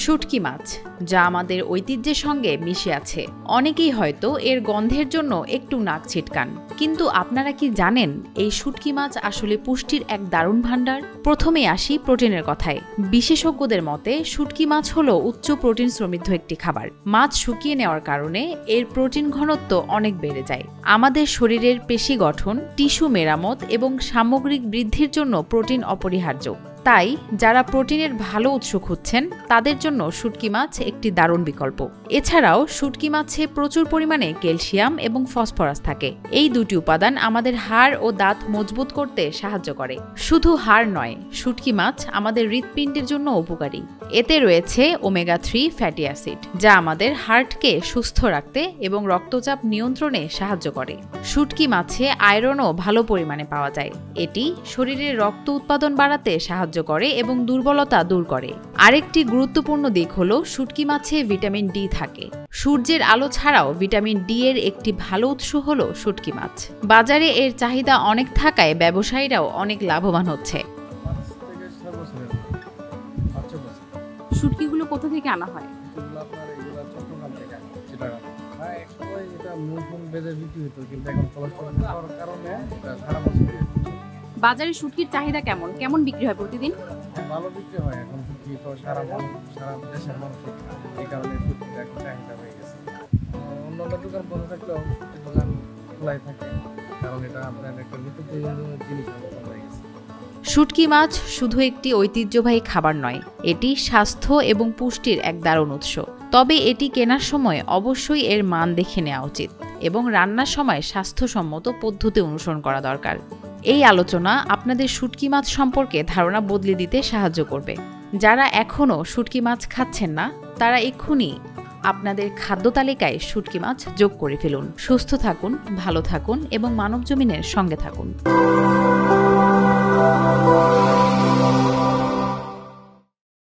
শুটকি মাছ, যা আমাদের ঐতিহ্যের সঙ্গে মিশে আছে। অনেকেই হয়তো এর গন্ধের জন্য একটু নাক ছিটকান, কিন্তু আপনারা কি জানেন এই শুটকি মাছ আসলে পুষ্টির এক দারুণ ভাণ্ডার? প্রথমে আসি প্রোটিনের কথায়। বিশেষজ্ঞদের মতে শুটকি মাছ হলো উচ্চ প্রোটিন সমৃদ্ধ একটি খাবার। মাছ শুকিয়ে নেওয়ার কারণে এর প্রোটিন ঘনত্ব অনেক বেড়ে যায়। আমাদের শরীরের পেশি গঠন, টিস্যু মেরামত এবং সামগ্রিক বৃদ্ধির জন্য প্রোটিন অপরিহার্য। তাই যারা প্রোটিনের ভালো উৎস খুঁজছেন তাদের জন্য শুটকি মাছ একটি দারুণ বিকল্প। এছাড়াও শুটকি মাছে প্রচুর পরিমাণে ক্যালসিয়াম এবং ফসফরাস থাকে। এই দুটি উপাদান আমাদের হাড় ও দাঁত মজবুত করতে সাহায্য করে। শুধু হাড় নয়, শুটকি মাছ আমাদের হৃৎপিণ্ডের জন্য উপকারী। এতে রয়েছে ওমেগা 3 ফ্যাটি অ্যাসিড, যা আমাদের হার্টকে সুস্থ রাখতে এবং রক্তচাপ নিয়ন্ত্রণে সাহায্য করে। শুটকি মাছে আয়রনও ভালো পরিমাণে পাওয়া যায়। এটি শরীরের রক্ত উৎপাদন বাড়াতে সাহায্য করে এবং দুর্বলতা দূর করে। আরেকটি গুরুত্বপূর্ণ দিক হলো শুটকি মাছে ভিটামিন ডি থাকে। সূর্যের আলো ছাড়াও ভিটামিন ডি এর একটি ভালো উৎস হলো শুটকি মাছ। বাজারে এর চাহিদা অনেক থাকায় ব্যবসায়ীরাও অনেক লাভবান হচ্ছে। শুটকিগুলো কোথা থেকে আনা হয়? বাজারে শুটকির চাহিদা কেমন কেমন বিক্রি হয় প্রতিদিন? ভালো বিক্রি হয়। এখন শুটকি তো সারা দেশের মানুষ এই কারণে শুটকিটা এখন চাহিদা হয়ে গেছে। অন্যান্য দোকান বন্ধ থাকলেও শুটকির দোকান খোলাই থাকে, কারণ এটা আপনার একটা নিত্যপ্রয়োজনীয় জিনিস হয়ে গেছে। শুটকি মাছ শুধু একটি ঐতিহ্যবাহী খাবার নয়, এটি স্বাস্থ্য এবং পুষ্টির এক দারুণ উৎস। তবে এটি কেনার সময় অবশ্যই এর মান দেখে নেওয়া উচিত এবং রান্নার সময় স্বাস্থ্যসম্মত পদ্ধতি অনুসরণ করা দরকার। এই আলোচনা আপনাদের শুটকি মাছ সম্পর্কে ধারণা বদলে দিতে সাহায্য করবে। যারা এখনও শুটকি মাছ খাচ্ছেন না, তারা এক্ষুনি আপনাদের খাদ্য তালিকায় শুটকি মাছ যোগ করে ফেলুন। সুস্থ থাকুন, ভালো থাকুন এবং মানবজমিনের সঙ্গে থাকুন।